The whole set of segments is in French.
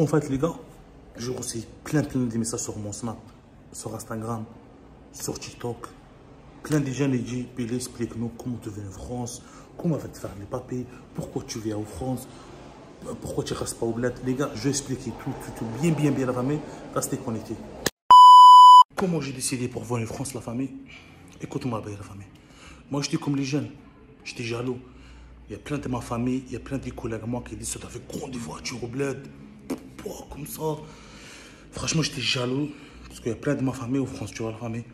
En fait, les gars, j'ai reçu plein de messages sur mon Snap, sur Instagram, sur TikTok. Plein de gens les disent, puis explique-nous comment tu viens en France, comment va te faire les papiers, pourquoi tu viens en France, pourquoi tu ne restes pas au bled. Les gars, je vais expliquer tout, bien la famille, restez connectés. Comment j'ai décidé pour venir en France, la famille? Écoute-moi bien, la famille. Moi, j'étais comme les jeunes, j'étais jaloux. Il y a plein de ma famille, il y a plein de collègues à moi qui disent, tu avais grande voiture au bled, comme ça. Franchement, j'étais jaloux, parce qu'il y a plein de ma famille en France, tu vois, la famille.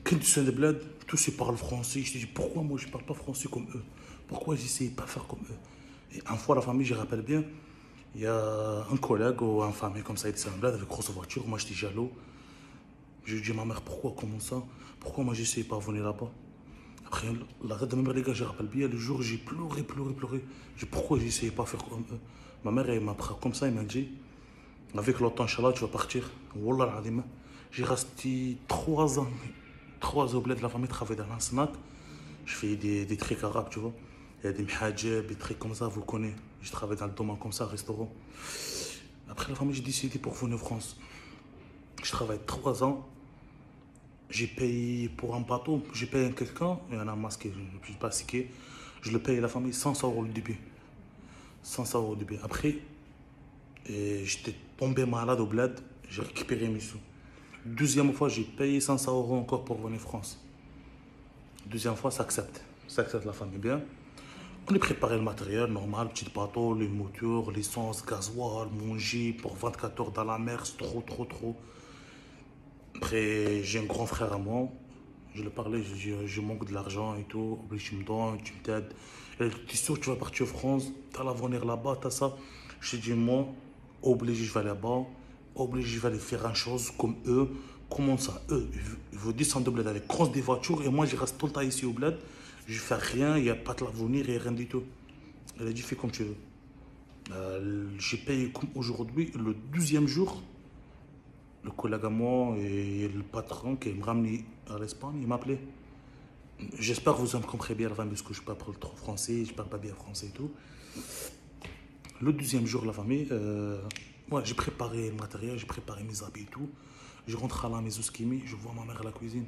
Quand tu sais de bled, tous ils parlent français. Je te dis, pourquoi moi je ne parle pas français comme eux? Pourquoi j'essaie pas de faire comme eux? Et une fois, la famille, je rappelle bien, il y a un collègue ou une famille comme ça, il était en bled avec grosse voiture. Moi, j'étais jaloux. Je lui dis, ma mère, pourquoi, comment ça? Pourquoi moi, j'essaie pas de venir là-bas? Après, la tête de ma mère, les gars, je rappelle bien, le jour, j'ai pleuré. Je dis, pourquoi j'essayais pas de faire comme eux? Ma mère, elle m'a pris comme ça, elle m'a dit, avec le temps, Inch'Allah, tu vas partir. Wallah al-Azim. J'ai resté 3 ans. 3 ans au bled de la famille, travailler dans un snack. Je fais des trucs arabes, tu vois. Il y a des mhajeb, des trucs comme ça, vous connaissez. Je travaille dans le domaine comme ça, restaurant. Après la famille, j'ai décidé pour venir en France. Je travaille 3 ans. J'ai payé pour un bateau. J'ai payé quelqu'un, il y en a masqué, je ne suis pas siqué. Je le paye à la famille 500 € le début. 500 € le début. Après, j'étais tombé malade au bled. J'ai récupéré mes sous. Deuxième fois, j'ai payé 500 € encore pour venir en France. Deuxième fois, ça accepte. Ça accepte la famille bien. On est préparé le matériel normal, petit bateau, les moteurs, l'essence, gasoil, manger pour 24 heures dans la mer, c'est trop. Après, j'ai un grand frère à moi. Je lui parlais, je dis, je manque de l'argent et tout. Tu me donnes, tu m'aides. Tu es sûr que tu vas partir en France, tu as l'avenir là-bas, tu as ça. Je lui dis, moi, obligé, je vais là-bas. Obligé, je vais aller faire une chose comme eux. Comment ça? Eux, ils veulent descendre de bled avec grosse des voitures et moi, je reste tout le temps ici au bled. Je ne fais rien, il n'y a pas de l'avenir, il n'y a rien du tout. Elle a dit, fais comme tu veux. J'ai payé comme aujourd'hui, le 12e jour. Le collègue à moi et le patron qui me ramené à l'Espagne, il m'appelait. J'espère que vous en comprenez bien la famille parce que je ne parle pas trop français, je ne parle pas bien français et tout. Le 12e jour, la famille, ouais, j'ai préparé le matériel, j'ai préparé mes habits et tout. Je rentre à la maison skimi, je vois ma mère à la cuisine.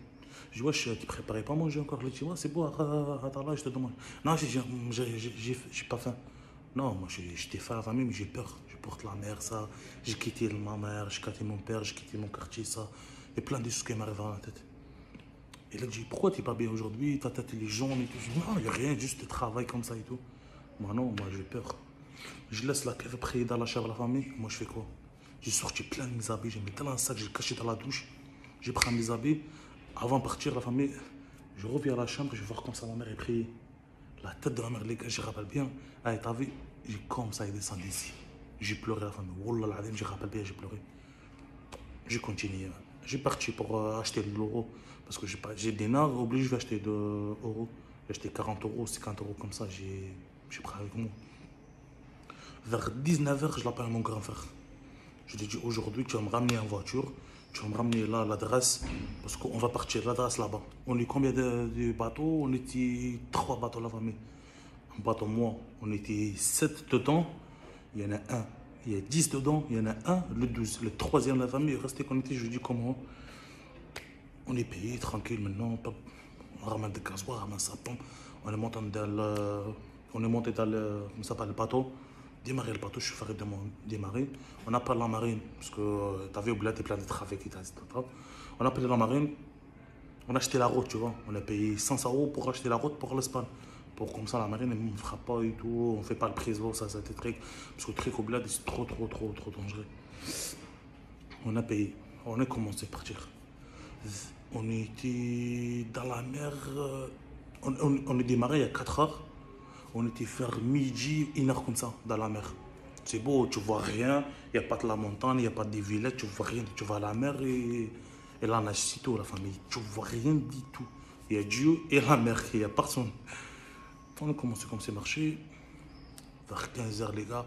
Je dis, ouais, tu ne préparais pas à manger encore. Elle dit, ouais, c'est bon, attends là, je te demande. Non, j'ai pas faim. Non, moi, j'étais faim à la famille, mais j'ai peur. Je porte la mer, ça. J'ai quitté ma mère, j'ai quitté mon père, j'ai quitté mon quartier, ça. Il y a plein de choses qui m'arrivent à la tête. Et elle dit, pourquoi tu n'es pas bien aujourd'hui? Ta tête, elle est jaune et tout. Je dis, non, il n'y a rien, juste de travail comme ça et tout. Moi, non, moi, j'ai peur. Je laisse la cave prier dans la chambre de la famille. Moi, je fais quoi? J'ai sorti plein de mes habits, j'ai mis dans un sac, j'ai caché dans la douche. J'ai pris mes habits. Avant de partir, la famille, je reviens à la chambre, je vais voir comme ça ma mère est priée. La tête de ma mère, les gars, je rappelle bien. Allez, t'as vu? J'ai comme ça, il descend ici. J'ai pleuré la famille. Wallah l'adem, je rappelle bien, j'ai pleuré. J'ai continué. J'ai parti pour acheter de l'euro. Parce que j'ai des nards, obligé, je vais acheter de euros. J'ai acheté 40 €, 50 € comme ça, j'ai pris avec moi. Vers 19 h, je l'appelle à mon grand frère. Je lui ai dit, aujourd'hui, tu vas me ramener en voiture. Tu vas me ramener là l'adresse. Parce qu'on va partir, l'adresse là-bas. On est combien de bateaux? On était 3 bateaux la famille. Un bateau, moi, on était 7 dedans. Il y en a un. Il y a 10 dedans. Il y en a un, le 12. Le 3e de la famille est resté connecté. Je lui dis, comment? On est payé, tranquille maintenant. On ramène des gasoil, on ramène sa pompe. On est monté dans le, comment ça s'appelle, le bateau. Démarrer le bateau, je suis fait démarrer. On appelle la marine, parce que tu avais oublié tes plans de travail, etc. On a appelé la marine, on a acheté la route, tu vois. On a payé 500 € pour acheter la route pour l'Espagne. Pour comme ça, la marine, elle ne fera pas et tout. On ne fait pas le préso, ça, c'est des trucs. Parce que le truc au bled, c'est trop dangereux. On a payé. On a commencé à partir. On était dans la mer. On est démarré il y a 4 heures. On était vers midi, 1 h comme ça, dans la mer. C'est beau, tu vois rien. Il n'y a pas de la montagne, il n'y a pas de village, tu vois rien. Tu vas à la mer et la nage, c'est tout, la famille. Tu vois rien du tout. Il y a Dieu et la mer, il n'y a personne. On a commencé comme c'est marché. Vers 15 h, les gars,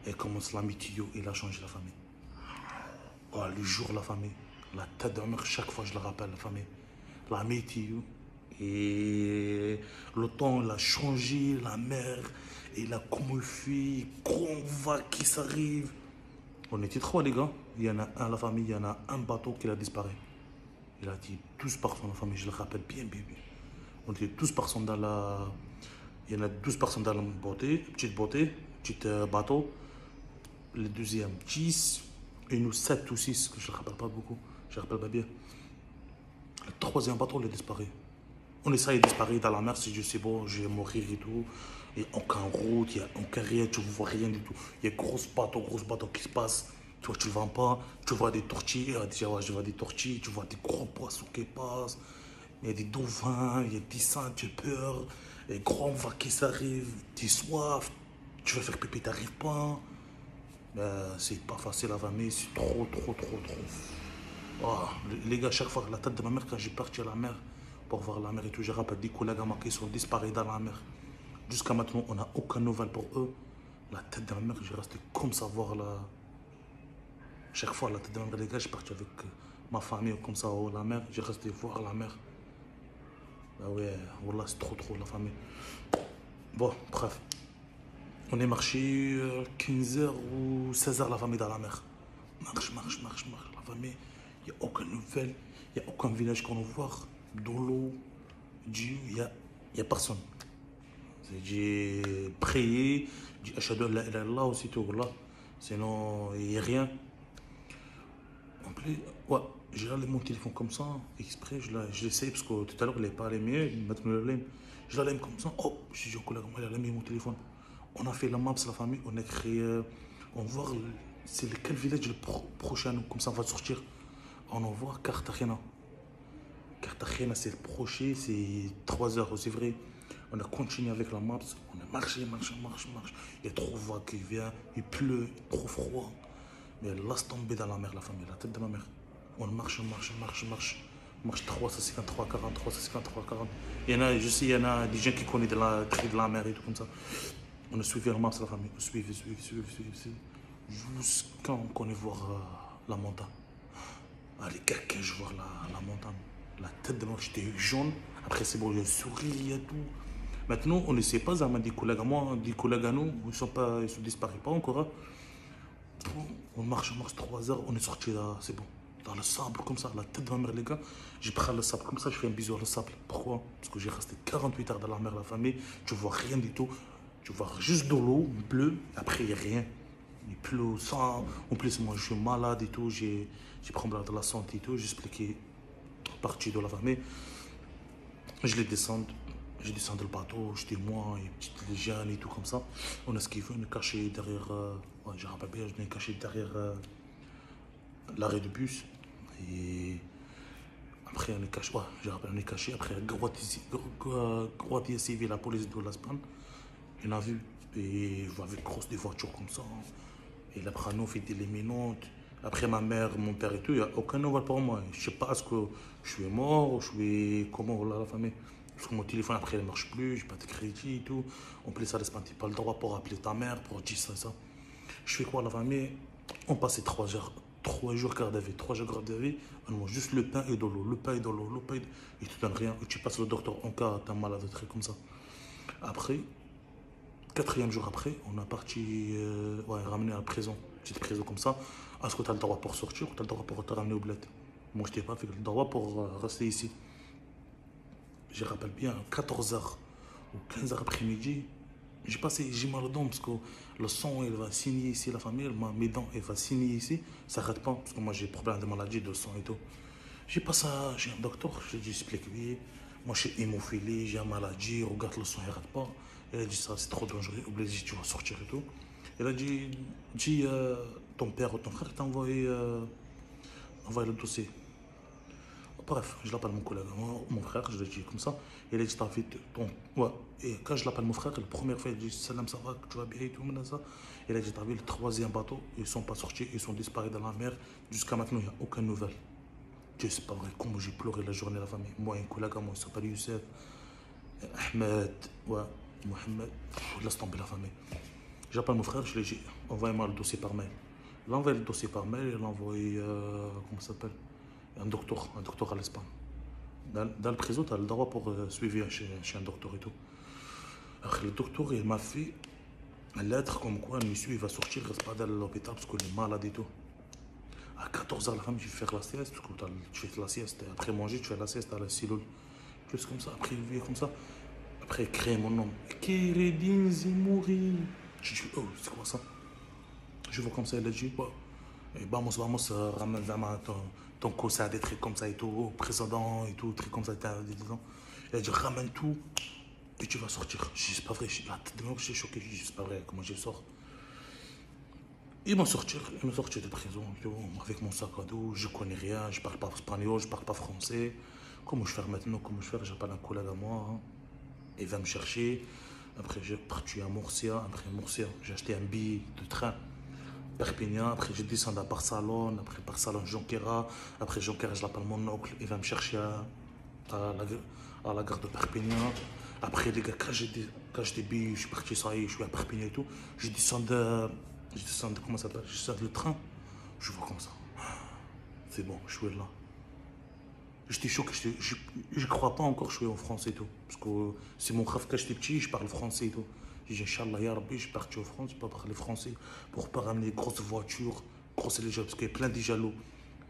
et commence la météo, il a changé la famille. Oh, le jour, la famille. La tête de ma mère, chaque fois je le rappelle, la famille. La météo. Et le temps, il a changé, la mer, il a comme fait, grand vague qui s'arrive. On était trois, les gars. Il y en a un, la famille, il y en a un bateau qui a disparu. Il a dit 12 personnes, la famille, je le rappelle bien, bien, bien. On était 12 personnes dans la. Il y en a 12 personnes dans la beauté, petite bateau. Le deuxième, 10. Et nous, 7 ou 6, que je ne rappelle pas beaucoup. Je ne rappelle pas bien. Le troisième bateau, il a disparu. On essaye de disparaître dans la mer, si je sais bon, je vais mourir et tout. Il n'y a aucun route, il n'y a aucun rien, tu ne vois rien du tout. Il y a gros bateaux qui se passent. Tu vois, tu ne le vends pas. Tu vois des tortilles, déjà, ouais, je vois des tortilles. Tu vois des gros poissons qui passent. Il y a des dauphins, il y a des sandpipers, des grands vagues qui s'arrivent. Tu es soif, tu vas faire pipi, tu n'arrives pas. C'est pas facile à famille, c'est trop, trop, trop, trop. Oh, les gars, chaque fois, la tête de ma mère, quand j'ai parti à la mer, pour voir la mer et tout, j'ai rappelé des collègues à moi qui sont disparus dans la mer. Jusqu'à maintenant, on n'a aucune nouvelle pour eux. La tête de ma mère, j'ai resté comme ça voir la. Chaque fois, la tête de ma mère, les gars, j'ai parti avec ma famille comme ça à la mer, j'ai resté voir la mer. Ah ouais, voilà, c'est trop, trop la famille. Bon, bref. On est marché 15h ou 16h, la famille dans la mer. Marche, marche, marche, marche. La famille, il n'y a aucune nouvelle, il n'y a aucun village qu'on va voir. Dans l'eau, Dieu, il y a personne. J'ai prié, j'ai achadou la ilaha illallah aussitôt, voilà. Sinon, il n'y a rien. En plus, ouais, j'ai allé mon téléphone comme ça, exprès, je l'essaye parce que tout à l'heure, il n'est pas allumé, maintenant, il l'allume. Je l'allume comme ça, oh, je dis au collègue, il a allumé mon téléphone. On a fait la map, la famille, on a créé, on va voir c'est lequel village le prochain, comme ça on va sortir. On en voit Cartagena. Cartagena, c'est le prochain, c'est 3 heures, c'est vrai. On a continué avec la map, on a marché, marché, marché, marché. Il y a trop de vagues qui viennent, il pleut, trop froid. Mais laisse tomber dans la mer, la famille, la tête de ma mère. On marche, marche, marche, marche. On marche 350, 340, 350, 340. Il y en a, je sais, il y en a des gens qui connaissent de la tri de la mer et tout comme ça. On a suivi le max, la famille. On suivi, jusqu'à qu'on ait voir la montagne. Ah, les gars, quand je vois la montagne, la tête de moi, j'étais jaune. Après, c'est bon, j'ai souri et tout. Maintenant, on ne sait pas, ça m'a des collègues à moi, des collègues à nous, ils sont disparus pas encore. Hein. On marche 3 heures, on est sorti là, c'est bon. Dans le sable, comme ça, la tête de ma mère, les gars. J'ai pris le sable, comme ça, je fais un bisou à le sable. Pourquoi? Parce que j'ai resté 48 heures dans la mer, la famille. Tu vois rien du tout. Tu vois juste de l'eau bleue, après, il n'y a rien. Il pleut, sans. En plus, moi, je suis malade et tout. J'ai problème de la santé et tout. J'ai expliqué partie de la famille. Je les descends. J'ai descendu le bateau, j'étais moi et les jeunes et tout comme ça. On a ce qu'il veut, on est caché derrière. Ouais, je rappelle bien, on est caché derrière l'arrêt de bus. Et après, on est caché. Ouais, je rappelle, on est caché. Après, Guardia Civil, la police de l'Espagne, on a vu. Et je vois avec grosse des voitures comme ça. Et après, nous, on fait des minutes. Après, ma mère, mon père et tout, il n'y a aucun nouvelle pour moi. Je ne sais pas, est-ce que je suis mort ou je suis. Comment, voilà, la famille. Parce que mon téléphone, après, il ne marche plus, j'ai pas de crédit et tout. En plus, ça l'Espagne, tu n'as pas le droit pour appeler ta mère, pour dire ça, ça. Je fais quoi, la famille? On passait 3 heures, 3 jours garde à vue, 3 jours garde à vue. On mange juste le pain et de l'eau, le pain et de l'eau, le pain et de... Et tu donnes rien. Et tu passes le docteur en cas t'es malade, un truc comme ça. Après, quatrième jour après, on a parti, ouais, ramener à la prison, petite prison comme ça. Est-ce que tu as le droit pour sortir ou tu as le droit pour te ramener au bled? Moi, je n'ai pas fait le droit pour rester ici. Je rappelle bien, 14h ou 15h après-midi, j'ai mal aux dents parce que le sang, il va signer ici, la famille, mes dents, il va signer ici. Ça n'arrête pas parce que moi, j'ai problème de maladie, de sang et tout. J'ai pas ça, j'ai un docteur, je lui explique, oui, moi, je suis hémophilie, j'ai une maladie, regarde le sang, il n'arrête pas. Il a dit ça, c'est trop dangereux, obligé, tu vas sortir et tout. Il a dit ton père ou ton frère t'a envoyé le dossier. Bref, je l'appelle mon collègue, mon frère, je le dis comme ça. Il a dit, t'as vu ton. Ouais. Et quand je l'appelle mon frère, la première fois, il dit, Salam, ça va, tu vas bien et tout, ça. Il a dit, t'as vu le troisième bateau, ils sont pas sortis, ils sont disparus dans la mer. Jusqu'à maintenant, il n'y a aucune nouvelle. Dieu, c'est pas vrai, comment j'ai pleuré la journée, la famille. Moi, un collègue à moi, il s'appelle Youssef, Ahmed, ouais, Mohamed, laisse tomber la famille. J'appelle mon frère, je lui dis, envoyez-moi le dossier par mail. Il a envoyé le dossier par mail, il a envoyé, comment ça s'appelle? Un docteur à l'Espagne. Dans le prison, tu as le droit pour suivre chez un docteur et tout. Alors, le docteur, il m'a fait une lettre comme quoi le monsieur il va sortir, il reste pas dans l'hôpital parce qu'il est malade et tout. À 14h, la femme, je vais faire la sieste. Parce que tu fais la sieste. Après manger, tu fais la sieste à la cellule. Plus comme ça. Après, il vient comme ça. Après, il crée mon nom. Kéredine Zimouri. Je dis, oh, c'est quoi ça? Je vois comme ça, il a dit, bah, vamos, vamos, ramène vraiment ton cossin, des trucs comme ça et tout, précédent et tout, trucs comme ça, il a dit, ramène tout et tu vas sortir. Je dis, c'est pas vrai. La tête de moi, je suis choqué. Je dis, c'est pas vrai, comment je sors? Il m'a sorti de prison et tout, avec mon sac à dos, je connais rien, je parle pas espagnol, je parle pas français. Comment je fais maintenant? Comment je fais? J'appelle un collègue à moi, hein. Il va me chercher. Après, j'ai parti à Murcia. Après Murcia, j'ai acheté un billet de train. Perpignan. Après, je descends à Barcelone. Après Barcelone, Jonquera. Après Jonquera, je l'appelle mon oncle. Il va me chercher à la gare de Perpignan. Après, les gars, quand j'ai des billets, je suis parti, ça y est, je suis à Perpignan et tout. Je descends de, comment ça s'appelle? Je descends le train. Je vois comme ça. C'est bon, je suis là. J'étais choqué, je crois pas encore que je suis en France et tout. Parce que c'est mon rêve quand j'étais petit, je parle français et tout. J'ai dit, Inch'Allah, ya Rabbi, je suis parti en France, je peux parler français pour pas ramener grosses voitures, grosses légères, parce qu'il y a plein de jaloux.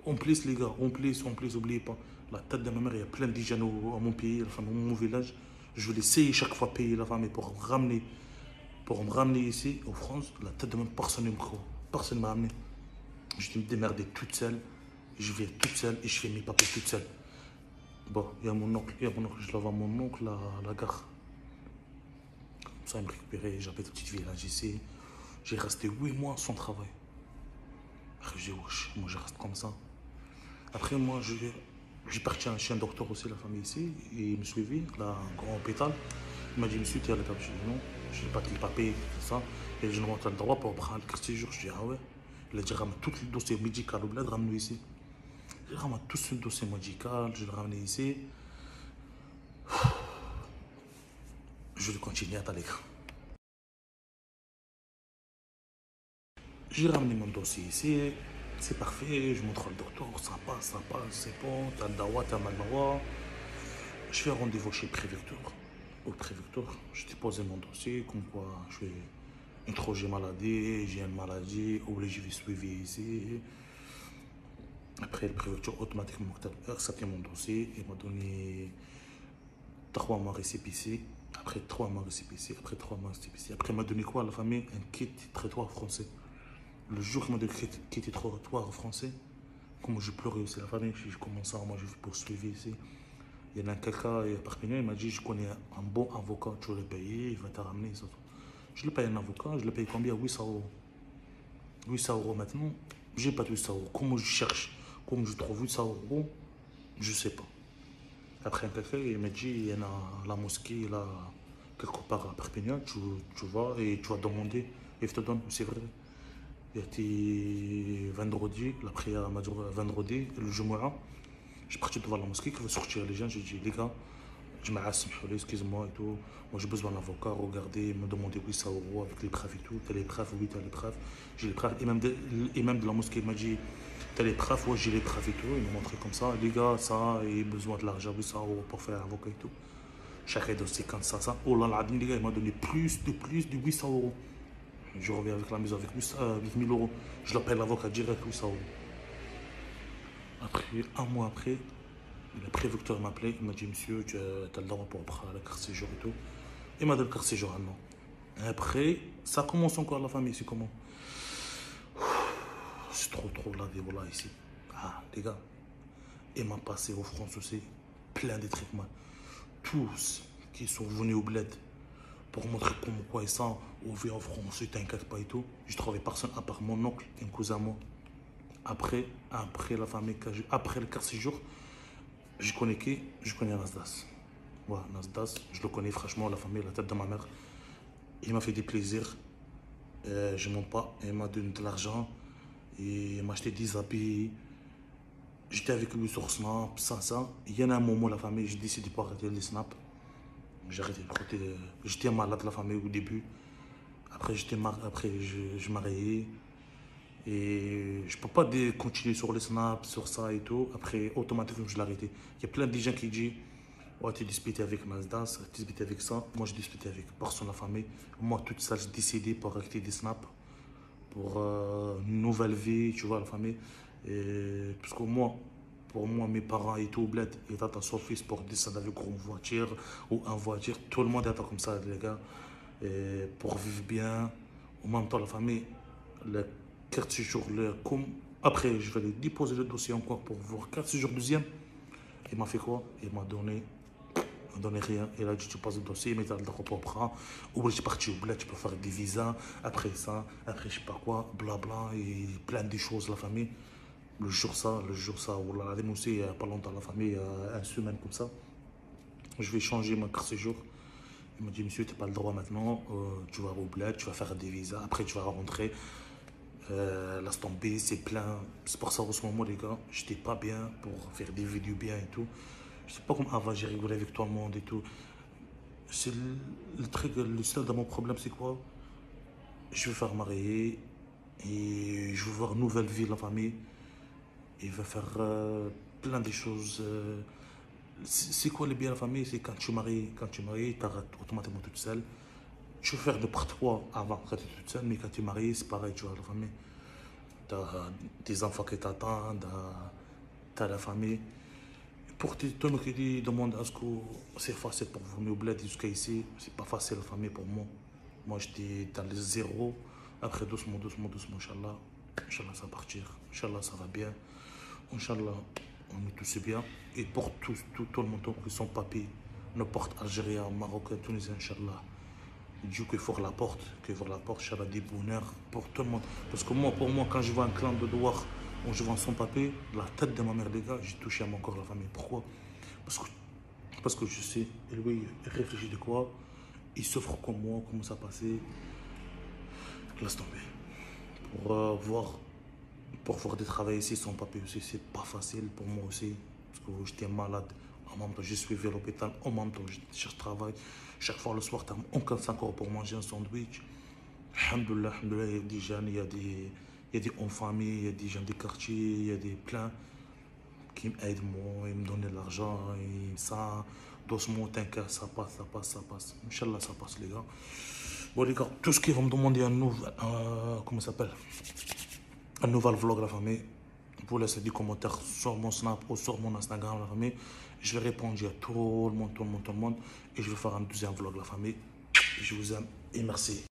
En plus, les gars, en plus, oubliez pas, la tête de ma mère, il y a plein de jaloux à mon pays, enfin, dans mon village. Je vais essayer chaque fois payer la famille pour me ramener ici, en France. La tête de ma mère, personne ne me croit. Personne ne m'a amené. Je me démerder toute seule. Je vais toute seule et je fais mes papiers toute seule. Bon, il y a mon oncle, je l'envoie à mon oncle à la gare. Comme ça, il me récupérait, j'avais le petit village ici. J'ai resté 8 mois sans travail. Après, j'ai dit, wesh, moi je reste comme ça. Après, moi, j'ai parti chez un docteur aussi, la famille ici, et il me suivit, là, un grand hôpital. Il m'a dit, monsieur, tu es à l'étape. Je dis non, je n'ai pas de papier, tout ça. Et je demande le droit pour prendre le quartier jour. Je dis, ah ouais. Il a dit, ramène tout le dossier médical au bled, ramène-le ici. Je ramène tout ce dossier médical, je le ramène ici. Je vais continuer à t'aller. J'ai ramené mon dossier ici, c'est parfait, je montre le docteur, ça passe, c'est bon, t'as le dawa, t'as mal dawa. Je fais un rendez-vous chez le préfecture. Au préfecture, je dépose mon dossier, comme quoi je suis introgé maladie, j'ai une maladie, obligé de suivre ici. Après, le préfecture automatiquement accepté mon dossier et m'a donné 3 mois récépissé. Après 3 mois récépissé, après 3 mois récépissé. Après, il m'a donné quoi à la famille? Un kit traitoire français. Le jour qu'il m'a donné le kit traitoire français, comme je pleurais aussi la famille, je commençais à moi je vais poursuivre ici. Il y en a quelqu'un à Perpignan, il m'a dit je connais un bon avocat, tu vas le payer, il va te ramener. Ça. Je le paye un avocat, je le paye combien? 800 euros. 800 euros maintenant, j'ai pas de 800 euros. Comment je cherche, comment je trouve 800 euros, je sais pas. Après, quelqu'un, il m'a dit, il y en a la mosquée, là, quelque part à Perpignan, tu vas et tu vas demander, et il te donne, c'est vrai. Il était vendredi, la prière m'a duré vendredi, le Jumu'ah. J'ai parti devant la mosquée qui veut sortir les gens. J'ai dit, les gars, je m'arrête, excuse-moi et tout. Moi, j'ai besoin d'un avocat. Regardez, me demander 800 euros avec les preuves et tout. T'as les preuves? Oui, t'as les preuves. J'ai les preuves. Et même de la mosquée, il m'a dit, t'as les preuves? Ouais, j'ai les preuves et tout. Il m'a montré comme ça. Les gars, ça, il a besoin de l'argent, 800 euros pour faire un avocat et tout. Chaque dossier, quand ça. Oh là là, les gars, il m'a donné plus de 800 euros. Je reviens avec la maison avec 1000 euros. Je l'appelle l'avocat direct, 800 euros. Après, un mois après, le préfecteur m'a appelé, il m'a dit, monsieur, tu as le droit pour prendre la carte séjour et tout. Il m'a donné la carte séjour à moi. Après, ça commence encore la famille, c'est comment? C'est trop la vie, voilà, ici. Ah, les gars, il m'a passé au France aussi plein de trucs, man. Tous qui sont venus au bled pour montrer comment quoi ils sont, on vit en France, t'inquiète pas et tout. Je trouvais personne à part mon oncle et un cousin à moi. Après la famille, après le quart séjour, je connais qui? Je connais Nasdas. Ouais, Nasdas, je le connais franchement, la famille, la tête de ma mère. Il m'a fait des plaisirs. Je ne mens pas. Il m'a donné de l'argent. Il m'a acheté des habits. J'étais avec lui sur Snap, ça. Il y en a un moment, la famille, j'ai décidé de pas arrêter les Snap. J'ai arrêté de côté. J'étais malade, la famille, au début. Après, je mariais. Et je peux pas continuer sur les snaps, sur ça et tout. Après, automatiquement, je l'ai arrêté. Il y a plein de gens qui disent Ouais, tu disputais avec Nasdaq, tu disputais avec ça. Moi, je disputais avec personne, la famille. Moi, toute seule, j'ai décidé pour arrêter des snaps, pour une nouvelle vie, tu vois, la famille. Et, parce que moi, pour moi, mes parents et tout, bled, ils attendent son fils pour descendre avec une voiture ou en voiture. Tout le monde attend comme ça, les gars. Et pour vivre bien, en même temps, la famille, le carte séjour, le comme. Après, je vais lui déposer le dossier encore pour voir carte séjour deuxième. Il m'a fait quoi? Il m'a donné rien. Il a dit, tu passes le dossier, mais t'as le droit pour prendre. Ou tu es parti au bled, tu peux faire des visas. Après ça, après je sais pas quoi, blabla, et plein de choses, la famille. Le jour ça, ou la aussi, il n'y a pas longtemps, la famille, une semaine comme ça. Je vais changer ma carte séjour. Il m'a dit, monsieur, tu n'as pas le droit maintenant. Tu vas au bled, tu vas faire des visas. Après, tu vas rentrer. Laisse tomber, c'est plein. C'est pour ça, en ce moment, les gars, j'étais pas bien pour faire des vidéos bien et tout. Je sais pas comme avant, j'ai rigolé avec tout le monde et tout. C'est le truc, le seul de mon problème, c'est quoi? Je vais faire marier et je veux voir une nouvelle vie, la famille. Et je vais faire plein de choses. C'est quoi le bien de la famille? C'est quand tu maries, tu arrêtes automatiquement toute seule. Tu peux faire n'importe quoi avant quand tu es toute seule, mais quand tu es marié, c'est pareil, tu vois, la famille. Tu as des enfants qui t'attendent, tu as la famille. Pour tout le monde qui demande est-ce que c'est facile pour venir au bled jusqu'à ici, c'est pas facile la famille pour moi. Moi j'étais dans le zéro, après doucement, doucement, doucement, Inch'Allah. Inch'Allah ça va partir, Inch'Allah ça va bien, Inch'Allah on est tous bien. Et pour tout le monde qui sont papiers, n'importe Algérien, Marocain, Tunisien, Inch'Allah. Dieu qu'il ouvre la porte, Inch'Allah, des bonheurs pour tout le monde. Parce que moi, pour moi, quand je vois un clan de Douar, où je vois son papier, la tête de ma mère, les gars, j'ai touché à mon corps, la famille. Pourquoi? Parce que, parce que je sais, et lui, il réfléchit de quoi, il souffre comme moi, comment ça passait. Laisse tomber. Pour voir de travailler ici sans papier aussi, c'est pas facile pour moi aussi. Parce que j'étais malade. En même temps, je suis à l'hôpital. En même temps, je travaille. Chaque fois le soir, tu as 45 euros pour manger un sandwich. Alhamdoulilah, alhamdoulilah, il y a des jeunes, il y a des en famille, il y a des gens des quartiers, il y a des pleins qui m'aident moi, ils me donnent de l'argent, et ça, doucement, t'inquiète, ça passe, ça passe, ça passe. Inch'Allah, ça passe, les gars. Bon, les gars, tout ce qui va me demander un nouvel, comment ça s'appelle? Un nouvel vlog, la famille. Vous laissez des commentaires sur mon Snap ou sur mon Instagram, la famille. Je vais répondre à tout le monde, tout le monde, tout le monde. Et je vais faire un deuxième vlog, la famille. Je vous aime et merci.